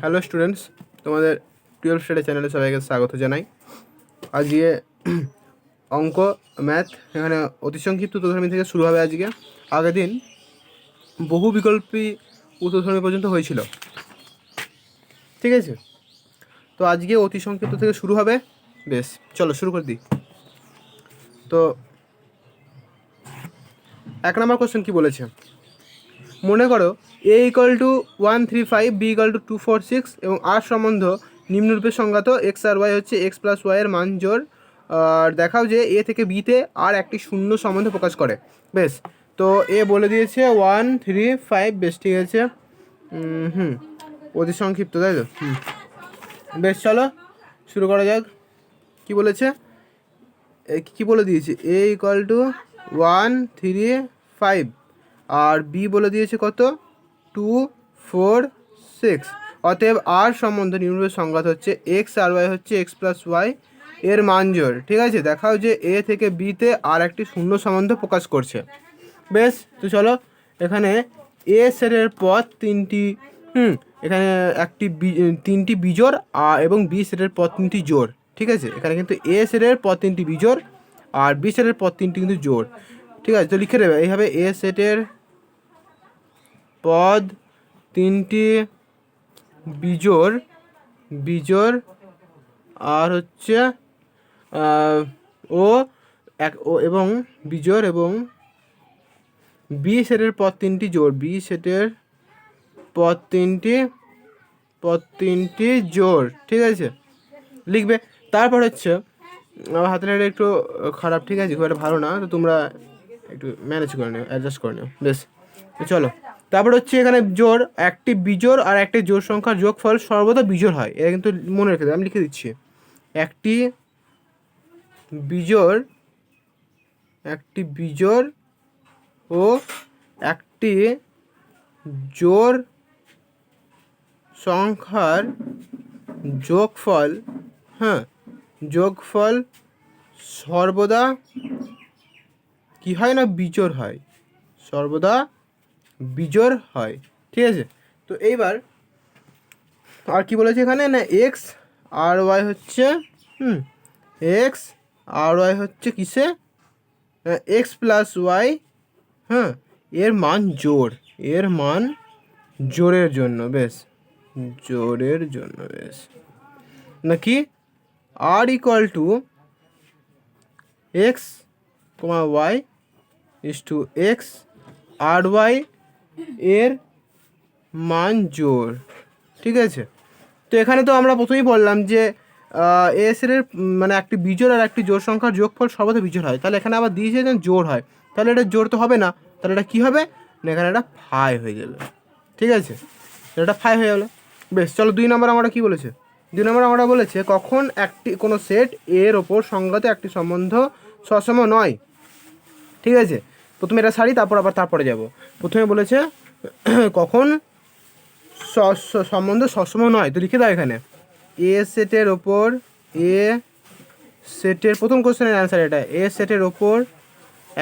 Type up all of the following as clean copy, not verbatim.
Hello students, তোমাদের 12 study চ্যানেলে সবাইকে স্বাগত জানাই। আজকে অঙ্ক ম্যাথ এখানে অতি সংক্ষিপ্ত উত্তরধর্মী থেকে শুরু হবে। আজকে আগের দিন বহু বিকল্পী উত্তরধর্মী পর্যন্ত হয়েছিল, ঠিক আছে? তো আজকে অতি সংক্ষিপ্ত থেকে শুরু হবে। বেশ, চলো শুরু করে দিই। তো 1 নম্বর কোশ্চেন কী বলেছে, মনে করো a = 135, b = 246 এবং r সম্বন্ধ নিম্নরূপে সংজ্ঞাত। এক্স আর ওয়াই হচ্ছে এক্স প্লাস ওয়াইয়ের মান জোর। আর দেখাও যে এ থেকে বিতে আর একটি শূন্য সম্বন্ধ প্রকাশ করে। বেশ, তো এ বলে দিয়েছে 135। বেশ, ঠিক আছে। অতি সংক্ষিপ্ত, তাই তো? বেশ, চলো শুরু করা যাক। কি বলেছে, কি বলে দিয়েছে? a = 135 আর বি বলে দিয়েছে কত? 246। অতএব আর সম্বন্ধ নিম্নরূপে সংজ্ঞাত হচ্ছে এক্স আর ওয়াই হচ্ছে এক্স প্লাস ওয়াই এর মান জোড়। ঠিক আছে, দেখাও যে এ থেকে বিতে আর একটি শূন্য সম্বন্ধ প্রকাশ করছে। বেশ, তো চলো এখানে এ সেটের পথ তিনটি, এখানে তিনটি বিজোড় এবং বি সেটের পথ তিনটি জোড়। ঠিক আছে, এখানে কিন্তু এ সেটের পথ তিনটি বিজোড় আর বি সেটের পথ তিনটি কিন্তু জোড়। ঠিক আছে, তো লিখে দেবে এইভাবে, এ সেটের পদ তিনটি বিজোড় আর হচ্ছে এবং বিজোড় এবং বি সেটের পদ তিনটি জোড়, বি সেটের পদ তিনটি জোড়। ঠিক আছে, লিখবে। তারপর হচ্ছে আমার হাতের এটা একটু খারাপ, ঠিক আছে, খুব একটা ভালো না, তো তোমরা একটু ম্যানেজ করে নিও, অ্যাডজাস্ট করে নিও। বেশ, চলো। তারপর হচ্ছে এখানে জোড়, একটি বিজোড় আর একটি জোড় সংখ্যার যোগফল সর্বদা বিজোড় হয়। এটা কিন্তু মনে রেখে দেবে, আমি লিখে দিচ্ছি। একটি বিজোড় ও একটি জোড় সংখ্যার যোগফল, যোগফল সর্বদা কি হয় না? বিজোড় হয়, সর্বদা বিজোড় হয়। ঠিক আছে, তো এইবার আর কি বলেছে এখানে না, এক্স আর ওয়াই হচ্ছে এক্স আর ওয়াই হচ্ছে কিসে? এক্স প্লাস ওয়াই, এর মান জোড়, এর মান জোড়ের জন্য। বেশ, জোড়ের জন্য। বেশ, নাকি আর = এক্স ওয়াই এক্স আর ওয়াই এর মান জোড়। ঠিক আছে, তো এখানে তো আমরা প্রথমেই বললাম যে এস এর মানে একটি বিজোড় আর একটি জোড় সংখ্যার যোগফল সর্বদা বিজোড় হয়। তাহলে এখানে আবার দিয়েছে যে জোড় হয়, তাহলে এটা জোড় তো হবে না, তাহলে এটা কী হবে না, এখানে এটা ফাই হয়ে যাবে। ঠিক আছে, এটা ফাই হয়ে গেলো। বেশ, চলো 2 নম্বর আমরা কী বলেছে? 2 নম্বর আমরা বলেছে কখন কোনো সেট এর ওপর সংজ্ঞাত একটি সম্বন্ধ সসম নয়। ঠিক আছে, প্রথমে এটা সারি, তারপরে যাব। প্রথমে বলেছে কখন সম্বন্ধ সসম নয়, তো লিখে দাও এখানে এ সেটের ওপর, এ সেটের প্রথম কোশ্চেনের অ্যান্সার এটা, এ সেটের ওপর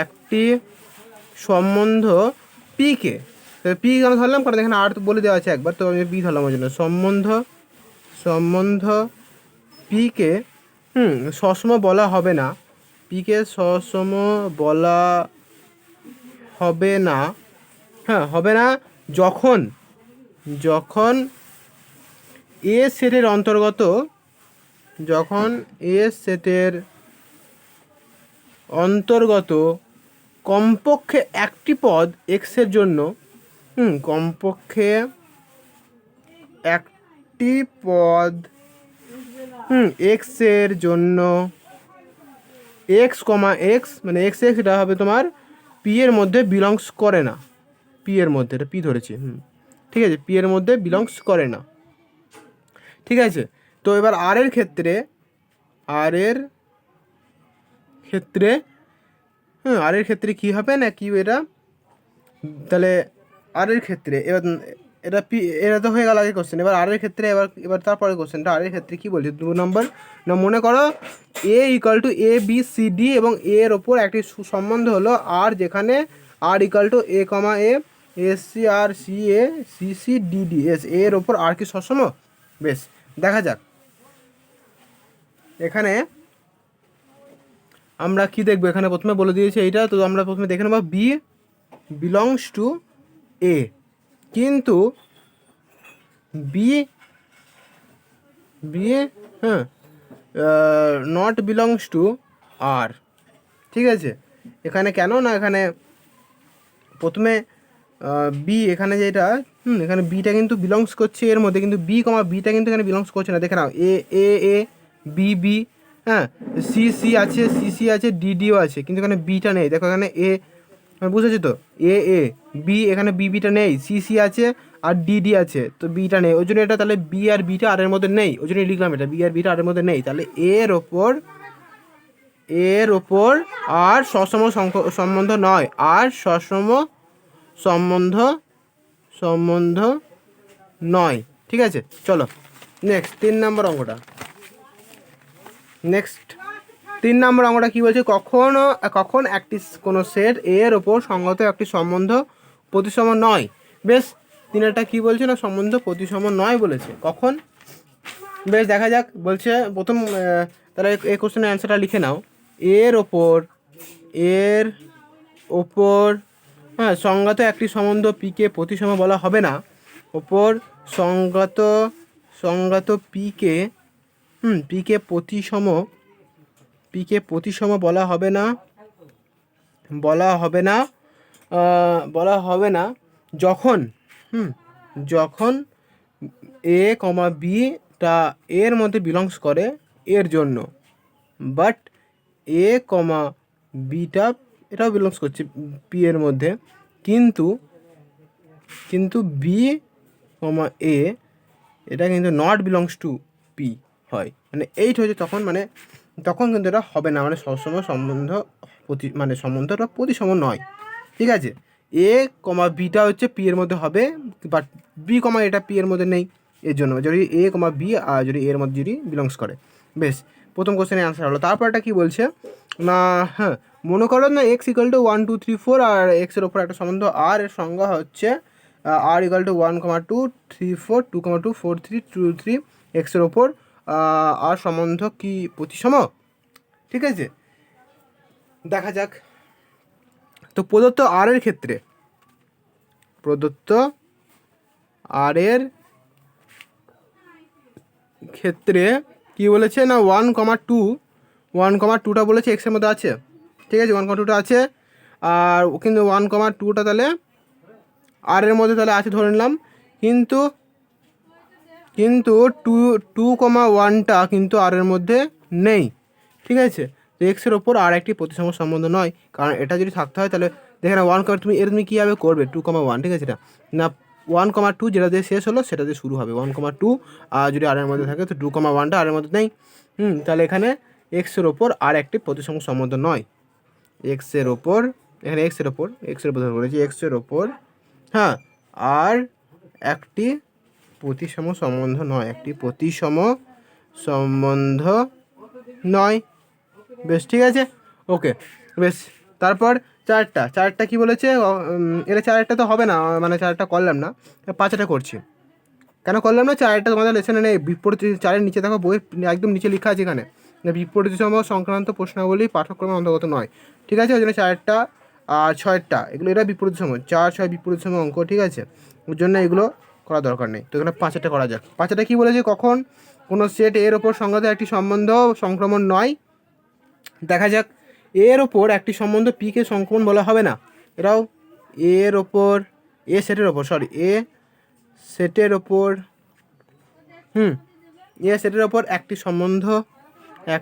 একটি সম্বন্ধ পিকে, পি কেন ধরলাম কারণ এখানে আর বলে দেওয়া আছে একবার, তো আমি পি ধরলাম ওই জন্য। সম্বন্ধ পিকে সসম বলা হবে না, পিকে সসম বলা হবে না, হবে না যখন এ সেটের অন্তর্গত, কমপক্ষে একটি পদ এক্সের জন্য, কমপক্ষে একটি পদ এক্সের জন্য, এক্স, মানে এক্স এটা হবে তোমার পি এর মধ্যে বিলংস করে না, পি এর মধ্যে, এটা পি ধরেছি। ঠিক আছে, পি এর মধ্যে বিলংস করে না। ঠিক আছে, তো এবার আর এর ক্ষেত্রে কি হবে না, কি এটা, তাহলে আর এর ক্ষেত্রে এবার এটা পি, এটা তো হয়ে গেল আগে কোশ্চেন। এবার আর এর ক্ষেত্রে এবার তারপরে কোশ্চেনটা আর এর ক্ষেত্রে কী বলছে 2 নম্বর না, মনে করো এ = ABCD এবং এর ওপর একটি সম্বন্ধ হলো আর, যেখানে আর = A, A, SC, R, CA, CC, DD, S এর ওপর আর কি সসম বেশ, দেখা যাক এখানে আমরা কি দেখবো। এখানে প্রথমে বলে দিয়েছে এইটা, তো আমরা প্রথমে দেখে নেবো বি বিলংস টু এ, কিন্তু বি বি হ্যাঁ নট বিলংস টু আর। ঠিক আছে, এখানে কেন না, এখানে প্রথমে বি এখানে যেটা এখানে বিটা কিন্তু বিলংস করছে এর মধ্যে, কিন্তু বি কমা বিটা কিন্তু এখানে বিলংস করছে না। দেখে নাও এ এ এ বি বি, হ্যাঁ সি সি আছে, সি সি আছে, ডি ডিও আছে, কিন্তু এখানে বিটা নেই। দেখো এখানে এ, বুঝেছো তো, এ এ বি, এখানে বি বিটা নেই, সি সি আছে আর ডি ডি আছে, তো বিটা নেই। ওই জন্য এটা তাহলে বি আর বিটা আর এর মধ্যে নেই, ওই জন্য লিখলাম এটা বি আর বিটা আর এর মধ্যে নেই। তাহলে এর ওপর আর সসম সম্বন্ধ নয়, আর সসম সম্বন্ধ নয়। ঠিক আছে, চলো নেক্সট 3 নম্বর অঙ্কটা। তিন নম্বর অঙ্কটা কি বলছে, কখন একটি কোনো সেট এর ওপর সঙ্গত একটি সম্বন্ধ প্রতিসম নয়। বেশ, তিনটা কি বলছে না, সম্বন্ধ প্রতিসম নয় বলেছে। কখন, বেশ দেখা যাক। বলছে প্রথম তাহলে এই কোশ্চেনের অ্যান্সারটা লিখে নাও। এর ওপর হ্যাঁ সংগত একটি সম্বন্ধ পিকে প্রতিসম বলা হবে না। ওপর সংগত পিকে প্রতিসম বলা হবে না যখন এ কমা বিটা এর মধ্যে বিলংস করে এর জন্য, বাট এ কমা বিটা এটাও বিলংস করছে পি এর মধ্যে, কিন্তু বি কমা এ এটা কিন্তু নট বিলংস টু পি হয়, মানে এইট হয়েছে তখন কিন্তু এটা হবে না, মানে সবসময় সম্বন্ধটা প্রতিসম নয়। ঠিক আছে, এ কমা বিটা হচ্ছে পি এর মধ্যে হবে, বাট বি কমা এটা পি এর মধ্যে নেই, এর জন্য যদি এ কমা বি আর যদি এর মধ্যে যদি বিলংস করে। বেশ, প্রথম কোশ্চেনের অ্যান্সার হলো। তারপরটা কি বলছে না, হ্যাঁ মনে করো না এক্স ইকাল টু 1 2 3 4 আর এক্সের ওপর একটা সম্বন্ধ আর, এর সংজ্ঞা হচ্ছে আর ইকাল টু 1 2 3 4 2 2 4 3 2 3 এক্সের ওপর আর সম্বন্ধ কি প্রতিসম। ঠিক আছে, দেখা যাক। তো প্রদত্ত আর এর ক্ষেত্রে কি বলেছে না 1,2টা বলেছে এক্সের মধ্যে আছে। ঠিক আছে, 1,2টা আছে, আর কিন্তু 1,2টা তাহলে আর এর মধ্যে তাহলে আছে ধরে নিলাম, কিন্তু 2,1টা কিন্তু আর এর মধ্যে নেই। ঠিক আছে, তো এক্সের ওপর আর একটি প্রতিসম সম্বন্ধ নয়, কারণ এটা যদি থাকতে হয় তাহলে দেখে না তুমি কীভাবে করবে 2,1। ঠিক আছে, না 1,2 যেটা দিয়ে শেষ হলো সেটা দিয়ে শুরু হবে 1,2, আর যদি আর এর মধ্যে থাকে তো 2,1টা আর এর মধ্যে নেই। তাহলে এখানে এক্সের ওপর আর একটি প্রতিসম সম্বন্ধ নয়। এক্সের ওপর ধরে বলেছি এক্সের ওপর হ্যাঁ আর একটি প্রতিসম সম্বন্ধ নয়। বেশ, ঠিক আছে, ওকে। বেশ, তারপর চারটা কি বলেছে, এটা চারটা তো হবে না, মানে চারটা করলাম না, পাঁচটা করছি। কেন করলাম না, চারটা তোমাদের লেসনে নেই, বিপরীত চারের নিচে দেখো বই একদম নিচে লেখা আছে এখানে, বিপরীতসম সংক্রান্ত প্রশ্নাবলী পাঠ্যক্রমের অন্তর্গত নয়। ঠিক আছে, ওই জন্য চারটা আর ছয়টা এগুলো এরা বিপরীতসম, 4 6 বিপরীতসম অঙ্ক। ঠিক আছে, ওর জন্য এগুলো করা দরকার নেই। তো এখানে পাঁচটা করা যাক। পাঁচটা কি বলেছে, কখন কোনো সেট এর ওপর সংগত একটি সম্বন্ধ সংক্রমণ নয়। দেখা যাক, এর ওপর একটি সম্বন্ধ পিকে সংক্রমণ বলা হবে না। এটাও এর ওপর এ সেটের ওপর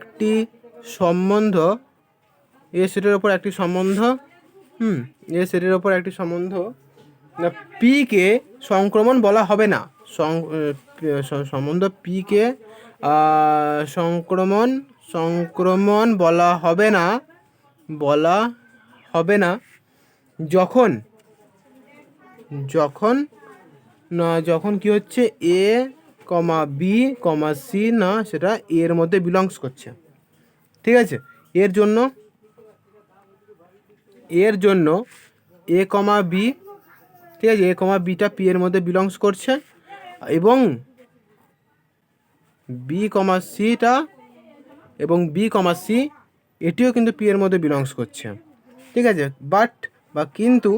একটি সম্বন্ধ পিকে সংক্রমণ বলা হবে না। সম্বন্ধ পিকে সংক্রমণ বলা হবে না যখন কি হচ্ছে এ কমা বি কমা সি না সেটা এর মধ্যে বিলংস করছে। ঠিক আছে, এর জন্য এ কমা বি, ঠিক আছে, এ কমা বিটা পি এর মধ্যে বিলংস করছে, এবং বি কমা সিটা এবং বি কমা সি এটিও কিন্তু পি এর মধ্যে বিলংস করছে, ঠিক আছে। কিন্তু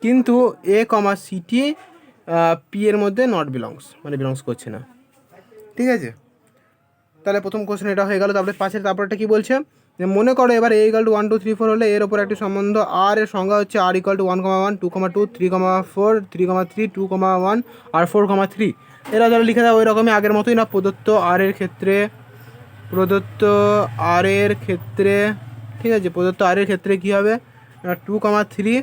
কিন্তু এ কমা সিটি পি এর মধ্যে নট বিলংস, মানে বিলংস করছে না, ঠিক আছে। তাহলে প্রথম কোশ্চেন এটা হয়ে গেল। তারপরে তারপরটা কি বলছে, যে মনে করো এবার এ ইকাল টু 1 2 3 4 হলে এর ওপর একটি সম্বন্ধ আর এর সংজ্ঞা হচ্ছে আর ইকাল টু 1,1 2,2 3,4 3,3 2,1 আর 4,3। এরা ধরো লিখে দাও ওই রকমই আগের মতোই না, প্রদত্ত আর এর ক্ষেত্রে ঠিক আছে, প্রদত্ত আর এর ক্ষেত্রে কী হবে 2,3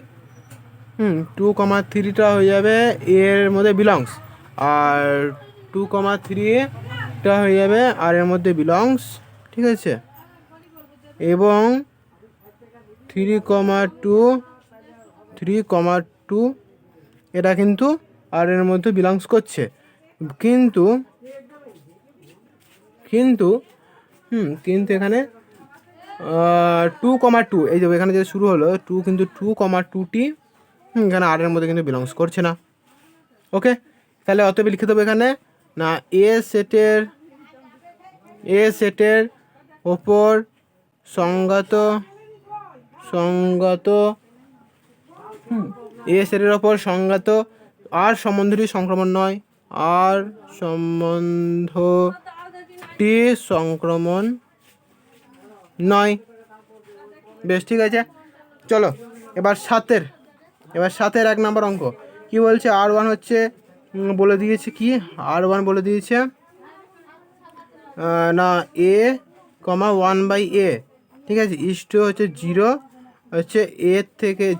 2,3টা হয়ে যাবে এর মধ্যে বিলংস, আর 2,3টা হয়ে যাবে আর এর মধ্যে বিলংস, ঠিক আছে। এবং 3,2 এটা কিন্তু আর এর মধ্যে বিলংস করছে, কিন্তু এখানে 2,2 এই যে এখানে যে শুরু হলো 2,2টি এখানে আর এর মধ্যে কিন্তু বিলংস করছে না। ওকে, তাহলে অতএব লিখে দেবো এখানে না এ সেটের ওপর সংজ্ঞাত এ সেটের ওপর সংজ্ঞাত আর সম্বন্ধটি সংক্রমণ নয়, আর সম্বন্ধটি সংক্রমণ নয়। বেশ, ঠিক আছে। চলো এবার সাতের 1 নম্বর অঙ্ক কি বলছে, R1 হচ্ছে বলে দিয়েছে কি, R1 বলে দিয়েছে না এ কমা 1/a, ঠিক আছে, ইস্টু হচ্ছে 0 হচ্ছে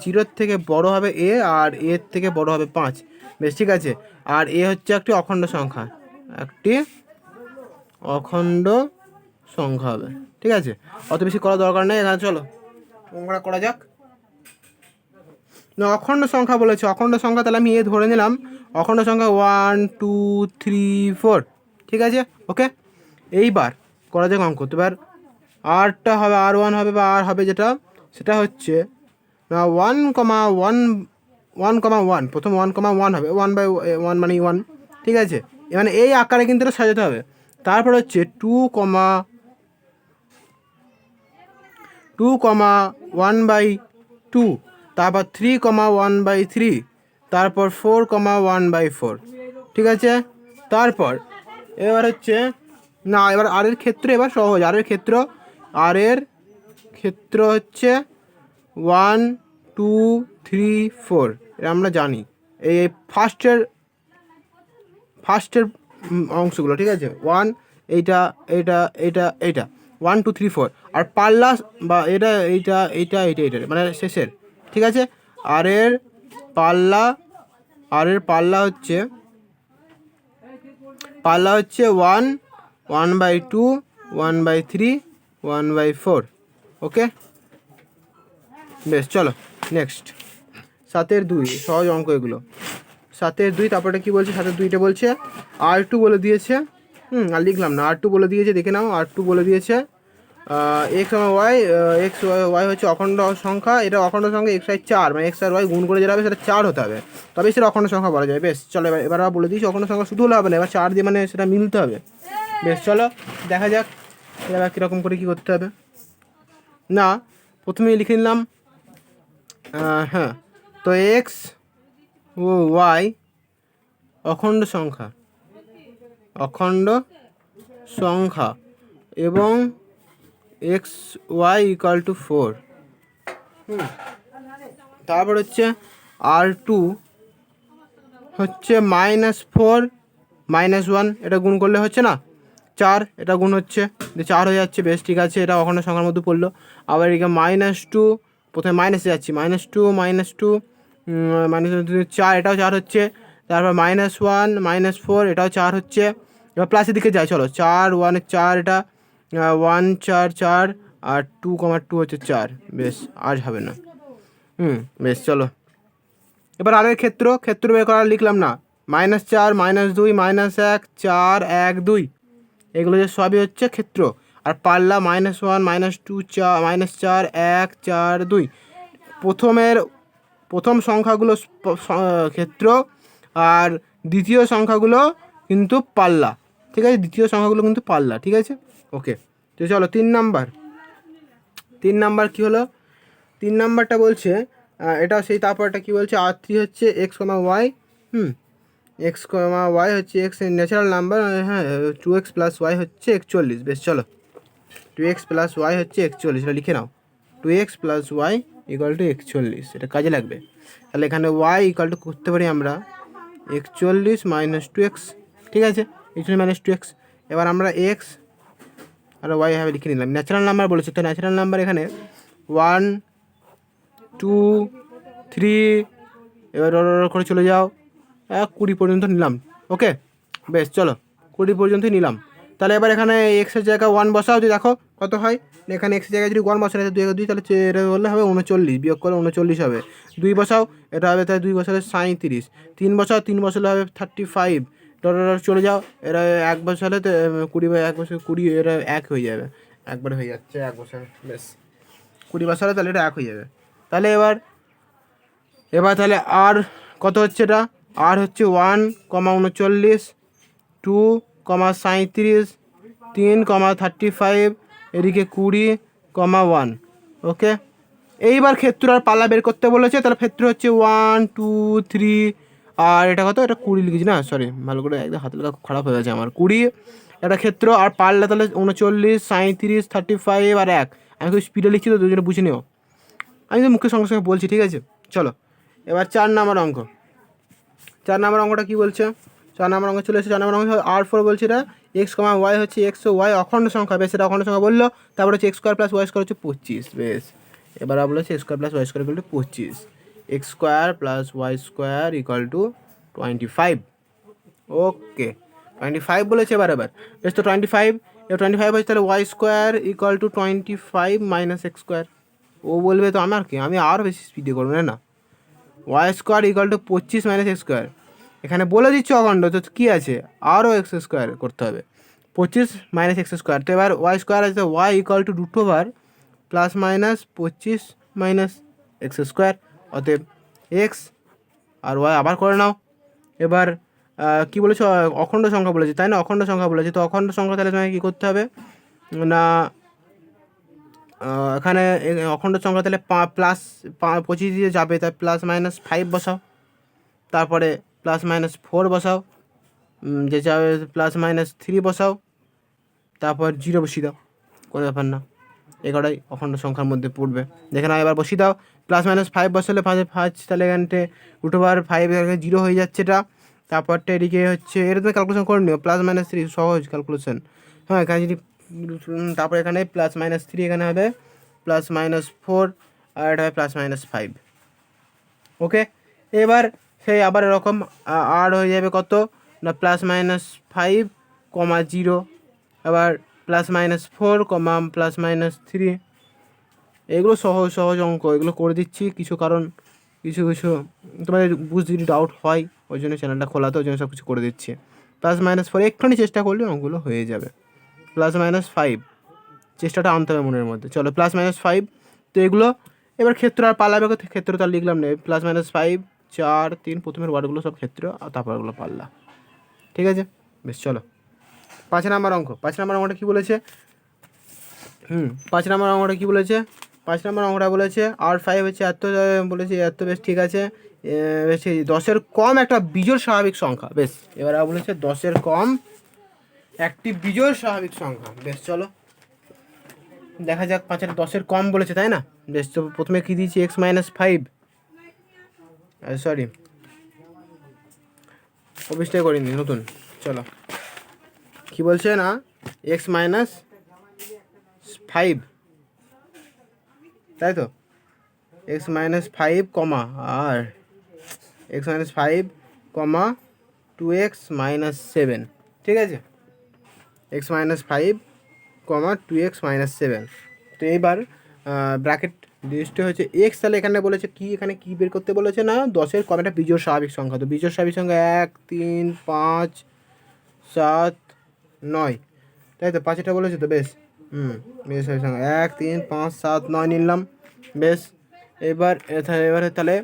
জিরোর থেকে বড় হবে এ, আর এর থেকে বড় হবে 5। বেশ, ঠিক আছে। আর এ হচ্ছে একটি অখণ্ড সংখ্যা হবে, ঠিক আছে। অত বেশি করার দরকার নেই এখানে। চলো অঙ্কটা করা যাক। না, অখণ্ড সংখ্যা বলেছে, অখণ্ড সংখ্যা, তাহলে আমি এ ধরে নিলাম অখণ্ড সংখ্যা 1 2 3 4, ঠিক আছে। ওকে, এইবার করা যাক অঙ্ক। তো এবার আরটা হবে R1 হবে বা আর হবে যেটা, সেটা হচ্ছে 1,1 প্রথম 1,1 হবে 1/1 মানে 1, ঠিক আছে। মানে এই আকারে কিন্তু এটা সাজাতে হবে। তারপর হচ্ছে 2,1/2, তারপর 3,1/3, তারপর 4,1/4, ঠিক আছে। তারপর এবার হচ্ছে না, এবার আর এর ক্ষেত্র এবার সহজ। আর এর ক্ষেত্র হচ্ছে 1 2 3 4, এটা আমরা জানি এই ফার্স্টের অংশগুলো, ঠিক আছে। 1 এইটা 1 2 3 4, আর পাল্লা বা এইটা মানে শেষের, ঠিক আছে। আর এর পাল্লা হচ্ছে 1 1/2 1/3 1/4। ওকে, বেশ, চলো নেক্সট 7-2 সহজ অঙ্ক এগুলো। 7-2 তারপরে কি বলছে, 7-2টা বলছে R2 বলে দিয়েছে, আর লিখলাম না, R2 বলে দিয়েছে, দেখে নাও। R2 বলে দিয়েছে এক্স ওয়াই হচ্ছে অখণ্ড সংখ্যা, এটা অখণ্ড সংখ্যা এক্স ওয়াই 4, মানে এক্স আর ওয়াই গুণ করে যেটা হবে সেটা 4 হতে হবে, তবে সেটা অখণ্ড সংখ্যা বলা যায়। বেশ, চলো এবার বলে দিয়েছি অখণ্ড সংখ্যা শুধু হলে হবে না, এবার 4 দিয়ে মানে সেটা মিলতে হবে। বেশ, চলো দেখা যাক এবার কীরকম করে কী করতে হবে। না, প্রথমেই লিখে নিলাম হ্যাঁ, তো এক্স ও ওয়াই অখণ্ড সংখ্যা এবং এক্স ওয়াই ইকাল টু 4। তারপর হচ্ছে R2 হচ্ছে -4 -1, এটা গুণ করলে হচ্ছে না 4, এটা গুণ হচ্ছে 4 হয়ে যাচ্ছে। বেশ, ঠিক আছে, এটা অখণ্ড সংখ্যার মধ্যে পড়লো। আবার এদিকে -2, প্রথমে মাইনাসে যাচ্ছি, -2 4, এটাও 4 হচ্ছে। তারপর -1 -4, এটাও 4 হচ্ছে। এবার প্লাসের দিকে যাই, চলো 4 1 4, এটা 1 4 4, আর 2,2 হচ্ছে 4। বেশ, আজ হবে না। বেশ, চলো এবার আর এর ক্ষেত্র বের করা লিখলাম না, -4 -2 -1 4 1 2, এগুলো যে সবই হচ্ছে ক্ষেত্র। আর পাল্লা -1 -2 4 -4 1 4 2, প্রথম সংখ্যাগুলো ক্ষেত্র আর দ্বিতীয় সংখ্যাগুলো কিন্তু পাল্লা, ঠিক আছে, দ্বিতীয় সংখ্যাগুলো কিন্তু পাল্লা, ঠিক আছে। ওকে, তো চলো 3 নাম্বার কী হলো, 3 নাম্বারটা বলছে এটা সেই তারপরটা কী বলছে, R3 হচ্ছে x comma Y, x comma y হচ্ছে এক্স ন্যাচারাল নাম্বার, হ্যাঁ 2x প্লাস ওয়াই হচ্ছে 41। বেশ চলো, 2x প্লাস ওয়াই হচ্ছে 41, এটা লিখে নাও, 2x plus y equal to 41, এটা কাজে লাগবে। তাহলে এখানে ওয়াই ইকুয়াল টু করতে পারি আমরা 41 মাইনাস 2x, ঠিক আছে, 41 মাইনাস 2x। এবার আমরা এক্স আর ওয়াই ভাবে লিখে নিলাম, ন্যাচারাল নাম্বার বলেছে, তো ন্যাচারাল নাম্বার এখানে 1 2 3, এবার করে চলে যাও 20 পর্যন্ত নিলাম। ওকে, বেশ চলো 20 পর্যন্তই নিলাম। তাহলে এবার এখানে এক্সের জায়গায় 1 বসাও, যদি দেখো কত হয়, এখানে এক্সের জায়গায় যদি 1 বসানো 2 2, তাহলে এটা বললে হবে 39, বিয়োগ করে 39 হবে। 2 বসাও, এটা হবে তাহলে 2 বসালে 37, 3 বসাও, 3 বসালে হবে 35, চলে যাও, এরা 1 বসালে 20 1 বছর 20, এরা 1 হয়ে যাবে, একবারে হয়ে যাচ্ছে 1 বছর। বেশ 20 বসালে তাহলে এটা 1 হয়ে যাবে। তাহলে এবার তাহলে আর কত হচ্ছে, এটা আর হচ্ছে 1, 39, 2, 37, 3, 35, এদিকে 20, 1। ওকে, এইবার ক্ষেত্র আর পাল্লা বের করতে বলেছে, তাহলে ক্ষেত্র হচ্ছে 1 2 3, আর এটা কত, এটা 20 লিখেছি না, সরি ভালো করে একদম হাতের লেখা খারাপ হয়ে গেছে আমার, 20 এটা ক্ষেত্র, আর পাল্লা তাহলে 39, 37, 35 আর 1। আমি খুব স্পিডে লিখছি তো, দুজনে বুঝে নিও, আমি তো মুখের সঙ্গে সঙ্গে বলছি, ঠিক আছে। চলো এবার 4 নাম্বার অঙ্ক, 4 নাম্বার অঙ্কটা কী বলছে, 4 নাম্বার অঙ্ক চলে এসেছে। 4 নম্বর অঙ্ক R4 বলছে, এটা এক্স কমা ওয়াই হচ্ছে এক্স ও ওয়াই অখণ্ড সংখ্যা, বেশ এটা অখণ্ড সংখ্যা বললো। তারপর হচ্ছে x square plus y square হচ্ছে 25, বেশ এবার বলেছে x square plus y square equal to 25, x square plus y square equal to 25। Okay 25 বলেছে, এবার বেশ তো 25, এবার 25 হচ্ছে, তাহলে Y square equal to 25 minus x square. ও বলবে তো আমার কি, আমি আরও বেশি স্পিডে করবো না, y square equal to 25 minus x square, এখানে বলে দিচ্ছ অখণ্ড, তো কী আছে, আরও এক্স স্কোয়ার করতে হবে, 25 মাইনাস এক্স স্কোয়ার। তো এবার ওয়াই স্কোয়ার আছে, y equal to √ plus minus 25 minus x square, অতএব এক্স আর ওয়াই আবার করে নাও। এবার কী বলেছো, অখণ্ড সংখ্যা বলেছে তাই না, অখণ্ড সংখ্যা বলেছে, তো অখণ্ড সংখ্যা তাহলে তোমাকে কী করতে হবে না, এখানে অখণ্ড সংখ্যা তাহলে প্লাস 25 দিয়ে যাবে, তাই প্লাস মাইনাস 5 বসাও, তারপরে প্লাস মাইনাস 4 বসাও, যে যাবে প্লাস মাইনাস 3 বসাও, তারপর 0 বসিয়ে দাও, কোনো ব্যাপার না, এগারোটাই অখণ্ড সংখ্যার মধ্যে পড়বে। দেখে না, এবার বসিয়ে দাও, প্লাস মাইনাস 5 বসালে 5, তাহলে এখানটে √ 5 0 হয়ে যাচ্ছে এটা। তারপরটা এদিকে হচ্ছে, এটা তুমি ক্যালকুলেশন করে নিও, প্লাস মাইনাস 3 সহজ ক্যালকুলেশন, হ্যাঁ এখানে যদি, তারপর এখানে প্লাস মাইনাস 3, এখানে হবে প্লাস মাইনাস 4, আর এটা হবে প্লাস মাইনাস 5। ওকে, এবার সেই আবার এরকম আর হয়ে যাবে কত না, প্লাস মাইনাস 5, 0, আবার প্লাস মাইনাস 4, প্লাস মাইনাস 3। এগুলো সহজ সহজ অঙ্ক, এগুলো করে দিচ্ছি কিছু, কারণ কিছু তোমাদের বুঝতে যদি ডাউট হয়, ওই জন্য চ্যানেলটা খোলা, তো ওই জন্য সব কিছু করে দিচ্ছি। প্লাস মাইনাস 4 একটুখানি চেষ্টা করলে অঙ্কগুলো হয়ে যাবে। প্লাস মাইনাস 5 চেষ্টাটা আনতে হবে মনের মধ্যে। চলো প্লাস মাইনাস 5, তো এগুলো এবার ক্ষেত্র আর পাল্লা বের করতে, ক্ষেত্র তার লিখলাম না, প্লাস মাইনাস 5 4 3, প্রথমের ওয়ার্ডগুলো সব ক্ষেত্র, আর তারপরগুলো পাল্লা, ঠিক আছে। বেশ চলো 5 নাম্বার অঙ্ক, 5 নাম্বার অঙ্কটা কী বলেছে, 5 নাম্বার অঙ্কটা কী বলেছে, 5 নাম্বার অঙ্কটা বলেছে R5 হচ্ছে এত, বলেছে এত, বেশ ঠিক আছে, বেশ 10-এর কম একটা বিজোড় স্বাভাবিক সংখ্যা, বেশ এবার বলেছে 10-এর কম একটি বিজোড় স্বাভাবিক সংখ্যা। বেশ চলো দেখা যাক, 5-এর 10-এর কম বলেছে তাই না। বেশ, তো প্রথমে কী দিয়েছি, x মাইনাস 5, সরি অফিসটাই করিনি নতুন, চলো কী বলছে না, x মাইনাস 5, তাই তো, x মাইনাস 5 আর x মাইনাস 5 2x মাইনাস 7, ঠিক আছে, x মাইনাস 5 2x মাইনাস 7। তো এইবার ব্র্যাকেট জিনিসটা হচ্ছে x, তাহলে এখানে বলেছে কি, এখানে কী বের করতে বলেছে না, 10-এর কম একটা বিজোড় স্বাভাবিক সংখ্যা, তো বিজোড় স্বাভাবিক সংখ্যা 1 3 5 7 9, তাই তো 5 এটা বলেছে তো, বেশ বিজোড় স্বাভাবিক সংখ্যা 1 3 5 7 9 নিলাম। বেশ এবার তাহলে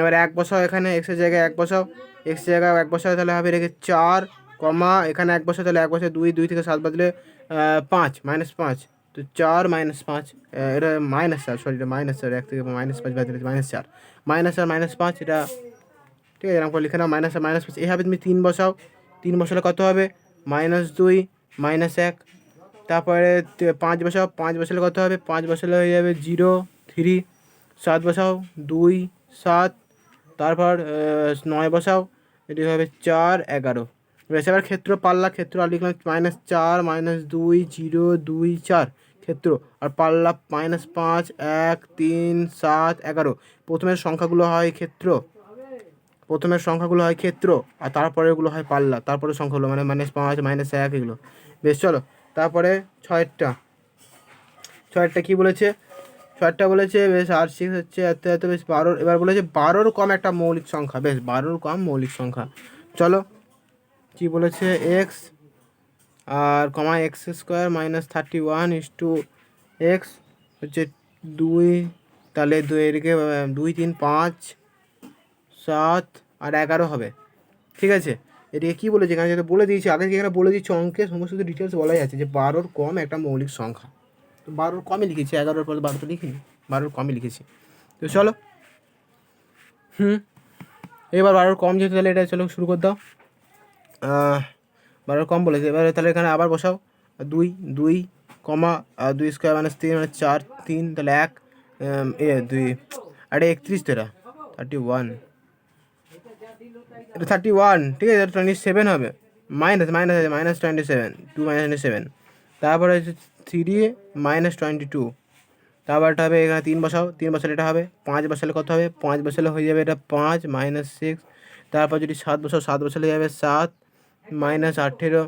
এবার 1 বসাও, এখানে এক্সের জায়গায় 1 বসাও, এক্সের জায়গায় 1 বসাও, তাহলে হবে রেখে 4 কমা এখানে 1 বসে, তাহলে 1 বসে 2, 2 থেকে 7 বাদলে 5 -5, তো 4 -5, এটা -4, সরি এটা -4, 1 থেকে -5 বাদলে -4, -4 -5 এটা, ঠিক আছে, এরকম করে লিখে নাও -5, এইভাবে তুমি 3 বসাও, 3 বসালে কত হবে -2 -1, তারপরে 5 বসাও, 5 বসালে কত হবে, 5 বসালে হয়ে যাবে 0 3, 7 বসাও 2 7, তারপর 9 বসাও, এটি হবে 4 11। বেশ, এবার ক্ষেত্র পাল্লা, ক্ষেত্র আর লিখলাম -4 -2 0 2 4 ক্ষেত্র, আর পাল্লা -5 1 3 7 11। প্রথমের সংখ্যাগুলো হয় ক্ষেত্র, প্রথমের সংখ্যাগুলো হয় ক্ষেত্র, আর তারপরে ওগুলো হয় পাল্লা, তারপরে সংখ্যাগুলো মানে -5 -1 এগুলো। বেশ, চলো তারপরে ছয়েরটা কী বলেছে, ছয়েরটা বলেছে বেশ R6 হচ্ছে এত এত, বেশ 12, এবার বলেছে 12-র কম একটা মৌলিক সংখ্যা। বেশ, 12-র কম মৌলিক সংখ্যা, চলো কি বলেছে, এক্স আর কমা x² -31 x হচ্ছে 2, তাহলে 2 এদিকে 2 3 5 7 আর 11 হবে, ঠিক আছে। এদিকে কী বলেছে এখানে, যেটা বলে দিয়েছি আগে, এখানে বলে দিচ্ছি অঙ্কে সমস্ত ডিটেলস বলাই আছে যে 12-র কম একটা মৌলিক সংখ্যা, তো 12-র কমই লিখেছি, 11-র পরে 12 তো লিখিনি, 12-র কমই লিখেছি। তো চলো এবার 12-র কম যেহেতু, তাহলে এটা চলো শুরু করে দাও। 12-র কম বলেছে, এবার তাহলে এখানে আবার বসাও 2 2 কমা 2² -3 মানে 4 3, তাহলে 1 2, আরে 31 তো, এটা 31, এটা 31, ঠিক আছে, এটা 27 হবে, মাইনাস মাইনাস আছে -27 2 -27, তারপরে হচ্ছে 3 -22, তারপরটা হবে এখানে 3 বসাও, 3 বসালে এটা হবে, 5 বসালে কত হবে, 5 বসালে হয়ে যাবে এটা 5 -6, তারপর যদি 7 বসাও, 7 বসালে যাবে 7 -18,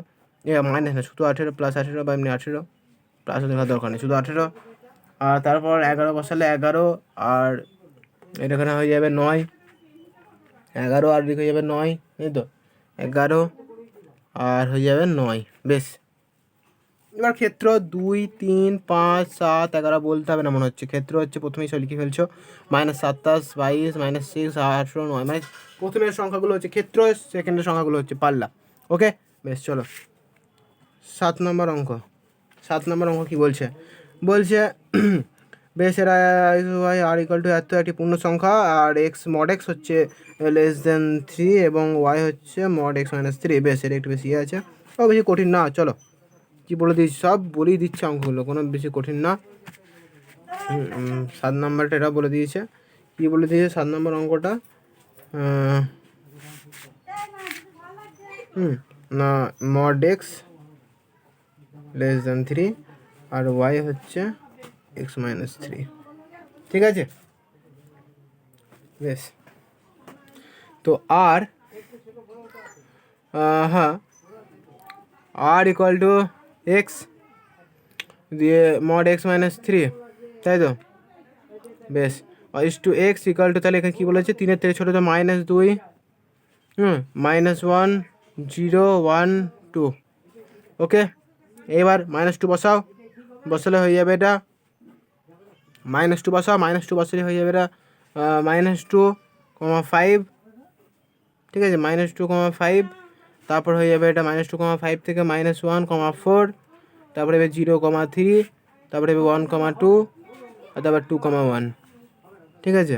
মাইনাস না শুধু 18 +18 বা এমনি 18, প্লাস দেখার দরকার নেই, শুধু 18, আর তারপর 11 বসালে 11, আর এটা এখানে হয়ে যাবে 9, 11 আর হয়ে যাবে 9, এই তো 11 আর হয়ে যাবে 9। বেশ, এবার ক্ষেত্র 2 3 5 7 11 বলতে হবে না মনে হচ্ছে, ক্ষেত্র হচ্ছে প্রথমেই সব লিখে ফেলছো, -27 22 -6 18 9, মানে প্রথমের সংখ্যাগুলো হচ্ছে ক্ষেত্র, সেকেন্ডের সংখ্যাগুলো হচ্ছে পাল্লা। ওকে, বেশ, চলো 7 নম্বর অঙ্ক। 7 নম্বর অঙ্ক কী বলছে, বলছে বেশ এরা আর ইকুয়াল টু এত একটি পূর্ণ সংখ্যা, আর mod x হচ্ছে <3 এবং y হচ্ছে mod x - 3। বেশ, এটা একটু বেশি আছে, ও বেশি কঠিন না, চলো কি বলে দিচ্ছি, সব বলেই দিচ্ছে অঙ্কগুলো, কোনো বেশি কঠিন না। 7 নম্বরটা এটা বলে দিয়েছে, কী বলে দিয়েছে 7 নম্বর অঙ্কটা, না mod x <3 আর y হচ্ছে x - 3, ঠিক আছে। বেশ, তো আর হ্যাঁ আর ইকুয়াল টু এক্স দিয়ে mod x - 3, তাই তো। বেশ, is to x equal to, তাহলে এখানে কী বলেছে, 3-এর থেকে ছোটো তো -2, -1 0 1 2, ওকে। এবার -2 বসাও, বসালে হয়ে যাবে এটা -2 বসাও, -2 বসালে হয়ে যাবে এটা -2, 5, ঠিক আছে, -2, 5, তারপর হয়ে যাবে এটা -2, 5 থেকে -1, 4, তারপরে এবার 0, 3, তারপরে এবার 1, 2, আর তারপর 2, 1, ঠিক আছে,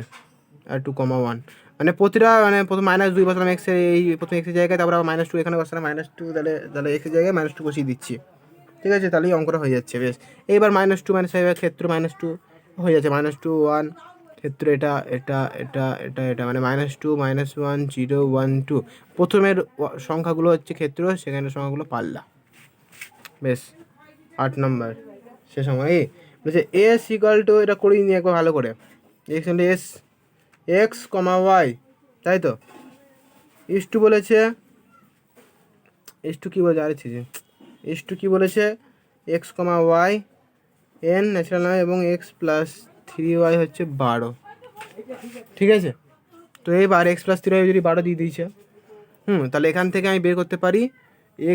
আর 2, 1, মানে প্রতিটা মানে প্রথম -2 বসালাম এক্স, এই প্রথম এক্সের জায়গায়, তারপর আবার -2 এখানে বসালাম -2, তাহলে এক্সের জায়গায় -2 বসিয়ে দিচ্ছি, ঠিক আছে, তাহলেই অঙ্কটা হয়ে যাচ্ছে। বেশ, এইবার -2 -5 ক্ষেত্র -2 হয়ে যাচ্ছে, -2 1 ক্ষেত্র, এটা এটা এটা এটা এটা মানে -2 -1 0 1 2, প্রথমের সংখ্যাগুলো হচ্ছে ক্ষেত্র, সেখানের সংখ্যাগুলো পাল্লা। বেশ, 8 নম্বর শেষ অঙ্ক। বলছে এস ইকুয়াল টু, এটা করিয়ে নিই একবার ভালো করে, এস এক্স কমা ওয়াই, তাই তো, ইস টু বলেছে, ইস টু কী বলেছে, আরে ছি, ইস টু কী বলেছে, x comma Y N natural নাম, এবং x + 3y হচ্ছে 12, ঠিক আছে। তো এইবার x + 3y যদি 12 দিয়ে দিয়েছে, তাহলে এখান থেকে আমি বের করতে পারি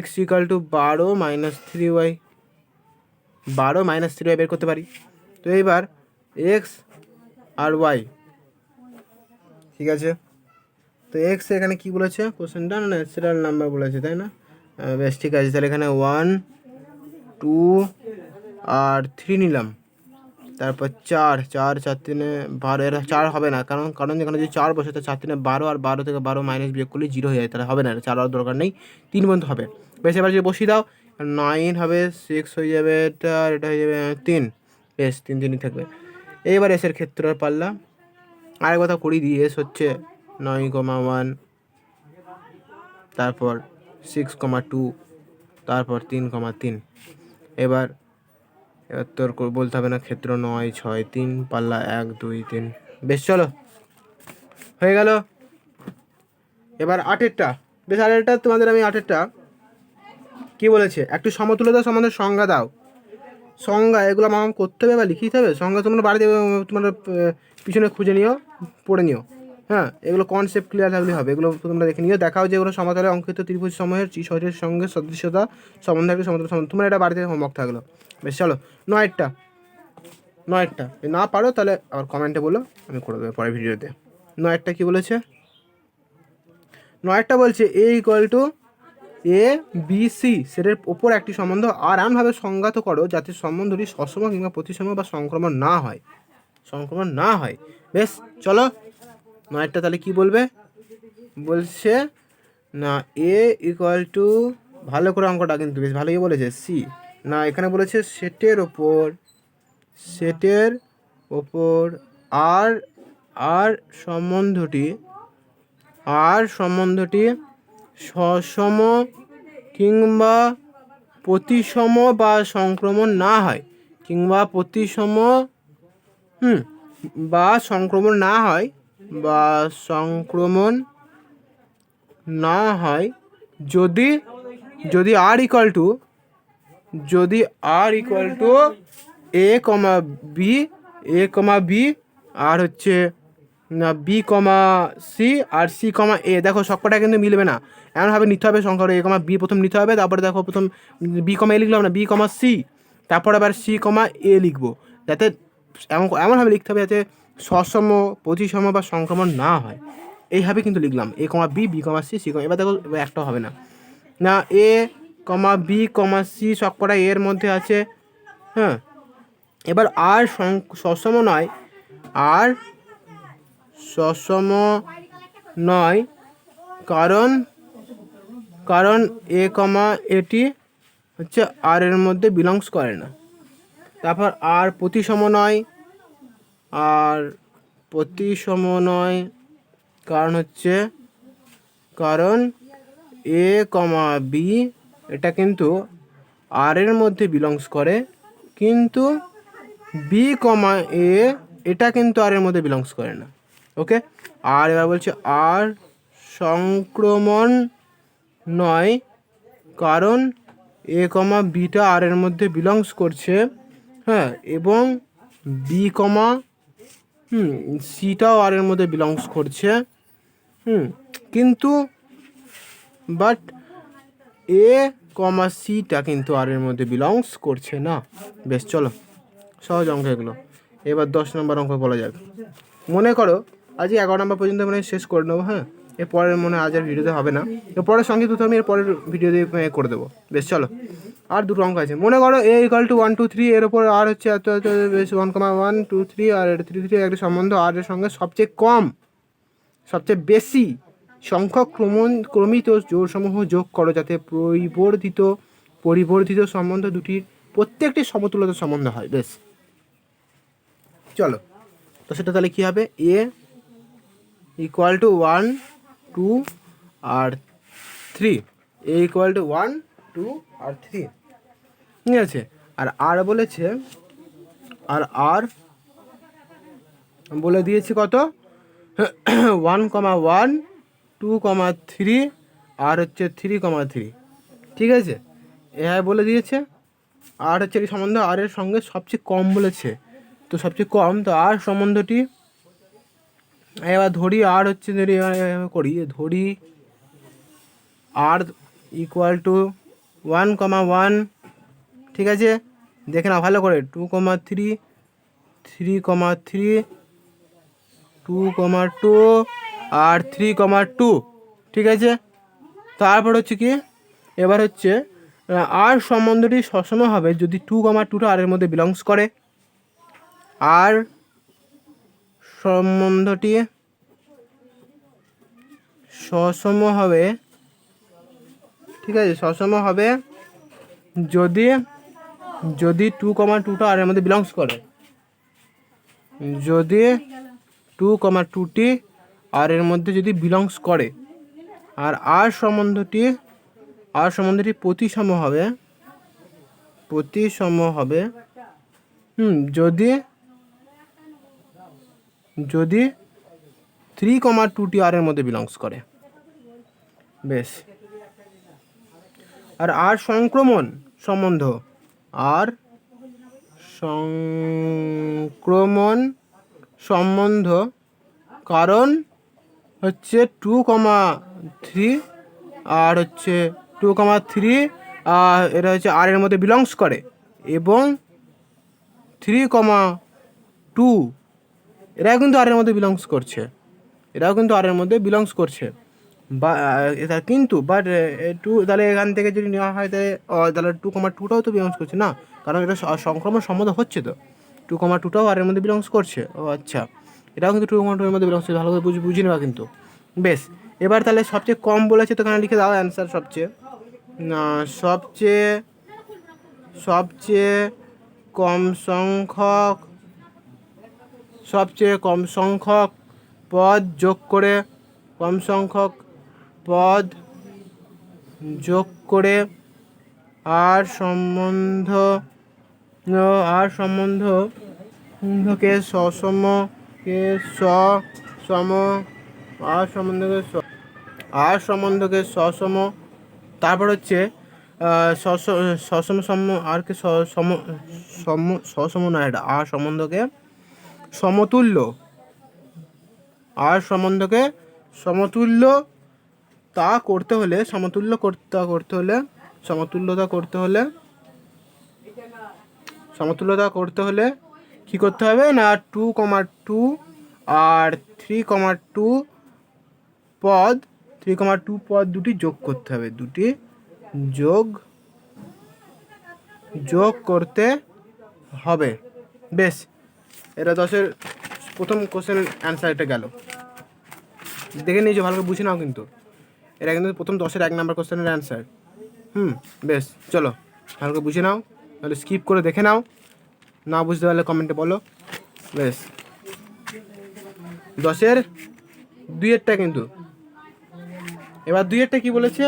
x equal to 12 - 3y, 12 - 3y বের করতে পারি। তো এইবার x আর y, ঠিক আছে, তো এক্স এখানে কী বলেছে কোশ্চেনটা, ন্যাচারাল নাম্বার বলেছে, তাই না, বেশ ঠিক আছে, তাহলে এখানে 1 2 আর 3 নিলাম, তারপর 4 4 4 3 12, এর 4 হবে না, কারণ কারণ এখানে যদি 4 বসে তো 4 3 12, আর 12 থেকে 12 মাইনাস বিয়োগ করলে 0 হয়ে যায়, তাহলে হবে না, 4 আর দরকার নেই, 3 পর্যন্ত হবে। বেশ, এবার যদি বসিয়ে দাও 9 হবে, 6 হয়ে যাবে, এটা আর এটা হয়ে যাবে 3, বেশ 3 3ই থাকবে। এইবার এসের ক্ষেত্রে পারলা আরেক কথা করিয়ে দিই, এস হচ্ছে 9,1, তারপর 6,2, তারপর 3,3। এবার তোর বলতে হবে না, ক্ষেত্র 9 6 3, পাল্লা 1 2 3। বেশ চলো, হয়ে গেল। এবার 8এরটা, বেশ 8এরটা তোমাদের আমি 8এরটা কি বলেছে, একটু সমতুল্যতা সম্বন্ধে সংজ্ঞা দাও। সংজ্ঞা এগুলো আমার করতে হবে বা লিখিতে হবে। সংজ্ঞা তোমরা বাড়িতে তোমরা পিছনে খুঁজে নিও, পড়ে নিও। হ্যাঁ, এগুলো কনসেপ্ট ক্লিয়ার থাকলে হবে, এগুলো তোমরা দেখে নিও। দেখাও যে এগুলো সমতলে অঙ্কিত ত্রিভুজ সমূহের শরীরের সঙ্গে সদৃশ্যতা সম্বন্ধে একটু সমতল সম্বন্ধে, তোমরা এটা বাড়িতে হোমওয়ার্ক থাকলো। বেশ চলো, 9এরটা না পারো তাহলে আবার কমেন্টে বলো, আমি করে দেবো পরের ভিডিওতে। 9এরটা কী বলেছে, 9এরটা বলছে A equal to A B C সেটের ওপর একটি সম্বন্ধ আর এমনভাবে সংজ্ঞাত করো যাতে সম্বন্ধটি সসম কিংবা প্রতিসম বা সংক্রমণ না হয়। বেশ চলো, 9এরটা তাহলে কি বলবে, বলছে না এ ইকুয়াল টু, ভালো করে অঙ্কটা কিন্তু বেশ ভালোই বলেছে, সি না, এখানে বলেছে সেটের ওপর আর আর সম্বন্ধটি সসম কিংবা প্রতিসম বা সংক্রমণ না হয়, বা সংক্রমণ না হয় যদি R equal to A comma B আর হচ্ছে বি কমা সি আর সি কমা এ। দেখো সবকটা কিন্তু মিলবে না, এমনভাবে নিতে হবে সংখ্যা, এ কমা বি প্রথম নিতে হবে, তারপরে দেখো প্রথম বি কমা এ লিখলাম না, বি কমা সি, তারপর আবার সি কমা এ লিখবো, যাতে এমনভাবে লিখতে হবে যাতে সসম প্রতিসম বা সংক্রমণ না হয়, এইভাবে কিন্তু লিখলাম এ comma B, B comma C, c comma. এবার দেখো এবার একটা হবে না, না এ কমা বি কমা সি সবকটা এর মধ্যে আছে। হ্যাঁ, এবার আর সসম নয়, কারণ এ কমা এটি হচ্ছে আর এর মধ্যে বিলংস করে না। তারপর আর প্রতিসম নয়, কারণ এ কমা বি এটা কিন্তু আর এর মধ্যে বিলংস করে, কিন্তু বি কমা এ এটা কিন্তু আর এর মধ্যে বিলংস করে না। ওকে, আর এবার বলছে আর সংক্রমণ নয়, কারণ এ কমা বিটা আর এর মধ্যে বিলংস করছে। হ্যাঁ, এবং বি কমা সিটাও আর এর মধ্যে বিলংস করছে। কিন্তু বাট এ কমা সিটা কিন্তু আর এর মধ্যে বিলংস করছে না। বেশ চলো, সহজ অঙ্ক এগুলো। এবার 10 নম্বর অঙ্ক বলা যাক। মনে করো আজকে 11 নম্বর পর্যন্ত শেষ করে নেবো। হ্যাঁ, এরপরের আজ আর ভিডিওতে হবে না, এরপরের সঙ্গে দুটো আমি এরপরের ভিডিও দিয়ে করে দেবো। বেশ চলো, আর দুটো অঙ্ক আছে। মনে করো এ ইকুয়াল টু 1 2 3, এর ওপর আর হচ্ছে এত বেশ 1,1 2 3 আর 3 3 একটা সম্বন্ধ আর এর সঙ্গে সবচেয়ে বেশি সংখ্যক ক্রমিত জোড়সমূহ যোগ করো যাতে পরিবর্ধিত সম্বন্ধ দুটির প্রত্যেকটি সমতুল্যতা সম্বন্ধ হয়। বেশ চলো, তো সেটা তাহলে কী হবে, এ ইকুয়াল টু 1 2 আর 3, এ ইকুয়াল টু 1 2 আর 3, ঠিক আছে। আর বলেছে আর বলে দিয়েছি কত, 1,1 2,3 আর হচ্ছে 3,3, ঠিক আছে, এভাবে বলে দিয়েছে। আর হচ্ছে কি সম্বন্ধ আর এর সঙ্গে সবচেয়ে কম বলেছে, তো সবচেয়ে কম তো আর সম্বন্ধটি, এবার ধরি আর হচ্ছে ধরি আর ইকুয়াল টু 1,1, ঠিক আছে, দেখে না ভালো করে, 2,3 3,3 2,2 আর 3,2, ঠিক আছে। তারপর হচ্ছে কি এবার হচ্ছে আর সম্বন্ধটি সসম হবে যদি 2,2টা আর এর মধ্যে বিলংস করে। আর সম্বন্ধটি সসম হবে, ঠিক আছে, সসম হবে যদি 2,2টা আর এর মধ্যে বিলংস করে। যদি 2,2টি আর এর মধ্যে যদি বিলংস করে। আর সম্বন্ধটি প্রতিসম হবে যদি 3,2টি আর এর মধ্যে বিলংস করে। বেশ। আর সংক্রমণ সম্বন্ধ, কারণ হচ্ছে 2,3 আর হচ্ছে 2,3 এটা হচ্ছে আর এর মধ্যে বিলংস করে, এবং 3,2 এরাও কিন্তু আর এর মধ্যে বিলংস করছে, বা এটা কিন্তু বাট তাহলে এখান থেকে যদি নেওয়া হয় তাহলে 2,2টাও তো বিলংস করছে না, কারণ এটা সংক্রমণ সম্বন্ধ হচ্ছে, তো 2,2টাও আর এর মধ্যে বিলংস করছে। ও আচ্ছা, এটাও কিন্তু 2,2 এর মধ্যে বিলংস করছে, ভালো করে বুঝে নেওয়া কিন্তু। বেশ, এবার তাহলে সবচেয়ে কম বলেছে, তো এখানে লিখে দাও অ্যান্সার। সবচেয়ে কম সংখ্যক পদ যোগ করে আর সম্বন্ধকে সসম তারপর হচ্ছে সসম আর কে সসম না, এটা আর সম্বন্ধকে সমতুল্য, সমতুল্যতা করতে হলে কি করতে হবে না, 2,2 আর 3,2 পদ দুটি যোগ করতে হবে, যোগ করতে হবে। বেশ, এটা 10-এর প্রথম কোশ্চেনের অ্যান্সার এটা গেল। দেখে নিয়েছো, ভালো করে বুঝে নাও কিন্তু, এটা কিন্তু প্রথম 10-এর 1 নম্বর কোশ্চেনের অ্যান্সার। বেশ, চলো ভালো করে বুঝে নাও, তাহলে স্কিপ করে দেখে নাও, না বুঝতে পারলে কমেন্টে বলো। বেশ, 10-এর 2-এরটা কিন্তু, এবার 2-এরটা কি বলেছে,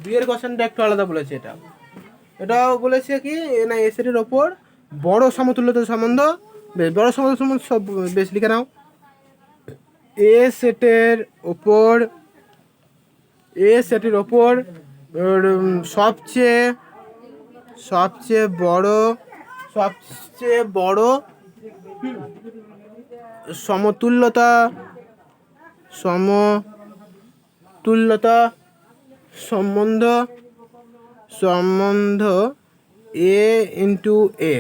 2-এর কোশ্চেনটা একটু আলাদা বলেছে। এটাও বলেছে কি না, এ সেটের ওপর বড় সমতুল্যতা সম্বন্ধ, বেশ বড় সমতুল্য সম্বন্ধ সব বেশ লিখে নাও। এ সেটের ওপর সবচেয়ে বড় সমতুল্যতা সম্বন্ধ এ ইন্টু এ,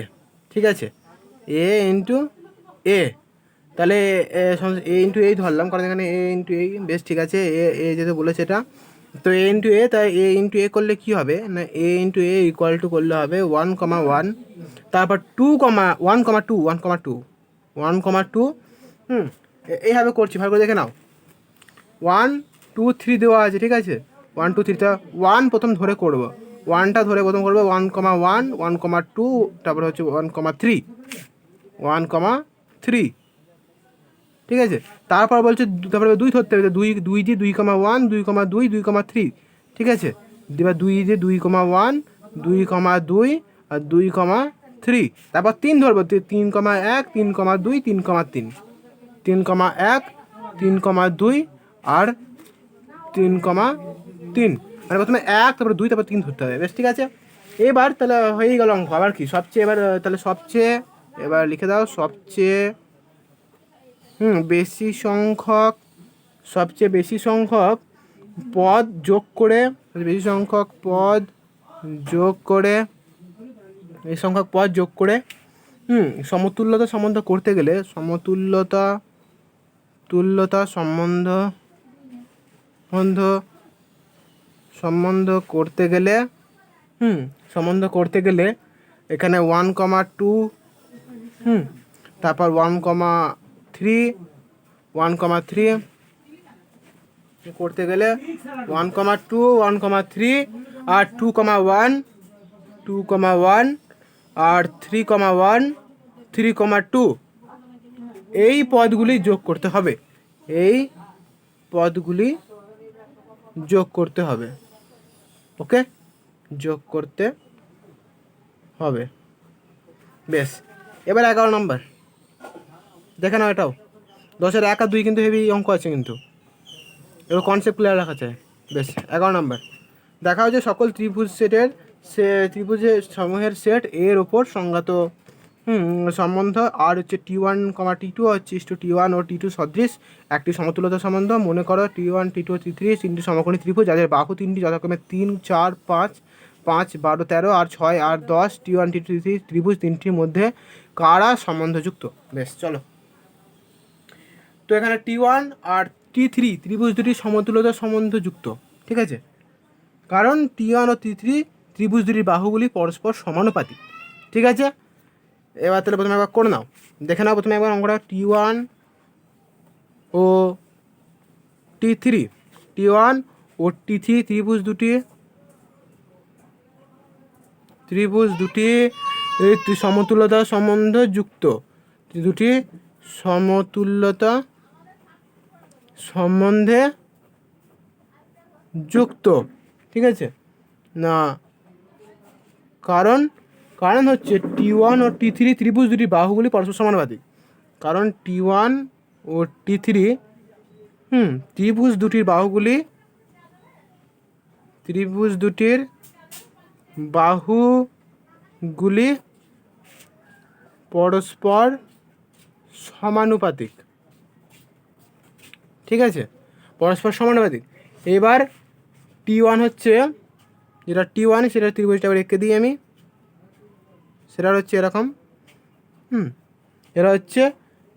ঠিক আছে, এ ইন্টু এ, তাহলে এ ইন্টু এই ধরলাম, কারণ এখানে এ ইন্টু এ। বেশ, ঠিক আছে, এ যেহেতু বলেছে এটা, তো এ ইন্টু এ, তাই এ ইন্টু এ করলে কী হবে না, এ ইন্টু এ ইকুয়াল টু করলে হবে 1,1, তারপর 1,2 এইভাবে করছি, ভালো করে দেখে নাও। 1, 2, 3 দেওয়া আছে, ঠিক আছে, 1, 2, 3টা 1 প্রথম ধরে করবো, 1টা ধরে প্রথম করবো, 1,1, 1,2, তারপরে হচ্ছে 1,3, ঠিক আছে। তারপর বলছে, তারপরে 2 ধরতে হবে, 2 দিয়ে 2,1, 2,2, 2,3, ঠিক আছে। এবার 2 দিয়ে 2,1, 2,2 আর 2,3, তারপর 3 ধরবো, 3,1, 3,2, 3,3, 3,1, 3,2 আর 3,3, মানে প্রথমে 1, তারপরে 2, তারপর 3 ধরতে হবে। বেশ, ঠিক আছে, এবার তাহলে হয়েই গেল অঙ্ক। আবার কি এবার তাহলে এবার লিখে দাও, সবচেয়ে বেশি সংখ্যক পদ যোগ করে, সমতুল্যতা সম্বন্ধ করতে গেলে, তুল্যতা সম্বন্ধ সম্বন্ধ করতে গেলে সম্বন্ধ করতে গেলে এখানে 1,2 তারপর 1,3 করতে গেলে 1,2 1,3 আর 2,1 আর 3,1 3,2 এই পদগুলি যোগ করতে হবে, এই পদগুলি যোগ করতে হবে। ওকে, যোগ করতে হবে। বেশ, এবার 11 নম্বর দেখে নাও। এটাও 10-এর 1 আর 2 কিন্তু হেভি অঙ্ক আছে, কিন্তু এবার কনসেপ্ট ক্লিয়ার রাখা চাই। বেশ, 11 নম্বর দেখা হচ্ছে সকল ত্রিভুজের সমূহের সেট এর ওপর সংজ্ঞাত সম্বন্ধ আর হচ্ছে T1, T2 হচ্ছে T1 ও T2 সদৃশ একটি সমতুল্যতা সম্বন্ধ। মনে করো T1, T2, T3 তিনটি সমকোণী ত্রিভুজ যাদের বাহু তিনটি যথাক্রমে 3, 4, 5, 12, 13 আর 6 আর 10। T1, T2, T3 ত্রিভুজ তিনটির মধ্যে কারা সম্বন্ধযুক্ত? বেশ, চলো। তো এখানে T1 আর T3 ত্রিভুজ দুটি সমতুল্যতা সম্বন্ধযুক্ত, ঠিক আছে, কারণ T1 ও T3 ত্রিভুজ দুটির বাহুগুলি পরস্পর সমানুপাতিক, ঠিক আছে। এবার তাহলে প্রথমে একবার করে নাও, দেখে নাও প্রথমে একবার অঙ্কটা। T1 ও T1 ও T3 ত্রিভুজ দুটি সমতুল্যতা সম্বন্ধ যুক্ত, দুটি সমতুল্যতা সম্বন্ধে যুক্ত, ঠিক আছে না। কারণ হচ্ছে T1 ও T3 ত্রিভুজ দুটির বাহুগুলি পরস্পর সমানুপাতিক, কারণ T1 ও T3 ত্রিভুজ দুটির বাহুগুলি পরস্পর সমানুপাতিক, ঠিক আছে, পরস্পর সমানুপাতিক। এবার T1 হচ্ছে যেটা T1 সেটা ত্রিভুজটা রেখে দিই আমি, সেটা হচ্ছে এরকম এরা হচ্ছে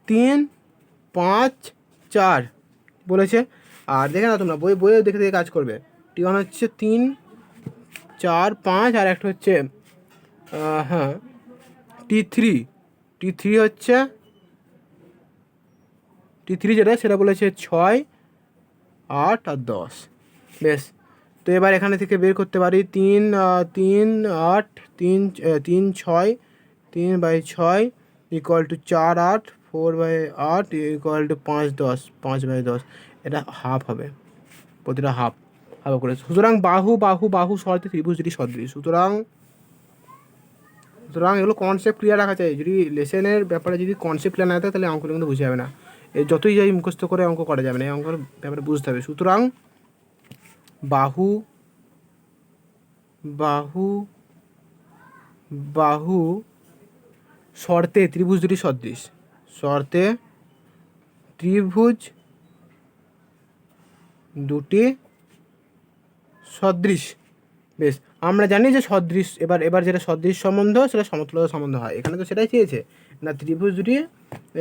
3, 5, 4 বলেছে। আর দেখে না তোমরা বইয়ে দেখে দেখে কাজ করবে। T1 হচ্ছে 3, 4, 5 আর একটা হচ্ছে T3 হচ্ছে T3 যেটা সেটা বলেছে 6, 8 আর 10। বেশ, তো এবার এখানে থেকে বের করতে পারি 3, 8, 3, 6 ইকুয়াল টু 4, 8, 4/8 ইকুয়াল টু 5, 10, 5/10। এটা হাফ হবে, প্রতিটা হাফ করে। সুতরাং বাহু শর্তে ত্রিভুজ দুটি সদৃশ। সুতরাং এগুলো কনসেপ্ট ক্লিয়ার রাখা চাই। যদি লেসনের ব্যাপারে যদি কনসেপ্ট ক্লিয়ার না থাকে তাহলে অঙ্কটা কিন্তু বুঝে যাবে না। যতই যাই মুখস্থ করে অঙ্ক করা যাবে না, এই অঙ্কের ব্যাপারে বুঝতে হবে। সুতরাং বাহু শর্তে ত্রিভুজ দুটি সদৃশ, শর্তে ত্রিভুজ দুটি সদৃশ। বেশ, আমরা জানি যে সদৃশ, এবার যেটা সদৃশ সম্বন্ধ সেটা সমতুল্যতা সম্বন্ধ হয়। এখানে তো সেটাই চেয়েছে না, ত্রিভুজ দুটি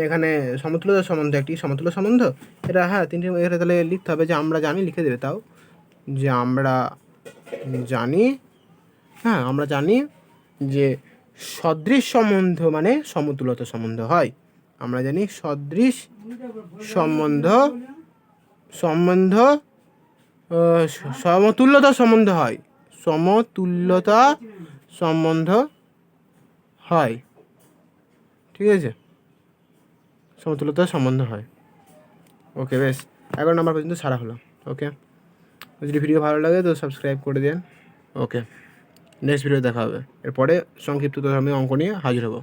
এখানে সমতুল্যতা সম্বন্ধ, একটি সমতুল্য সম্বন্ধ। এটা তিনটি এখানে তাহলে লিখতে হবে যে আমরা জানি, লিখে দেবে তাও যে আমরা জানি যে সদৃশ সম্বন্ধ মানে সমতুল্যতা সম্বন্ধ হয়। আমরা জানি সদৃশ সম্বন্ধ সমতুল্যতা সম্বন্ধ হয়, ঠিক আছে, সমতুল্যতা সম্বন্ধ হয়। ওকে, বেশ, 11 নম্বর পর্যন্ত সারা হলো। ওকে, যদি ভিডিও ভালো লাগে তো সাবস্ক্রাইব করে দেন। ওকে, নেক্সট ভিডিও দেখা হবে। এরপরে সংক্ষিপ্ত আমি অঙ্ক নিয়ে হাজির হব।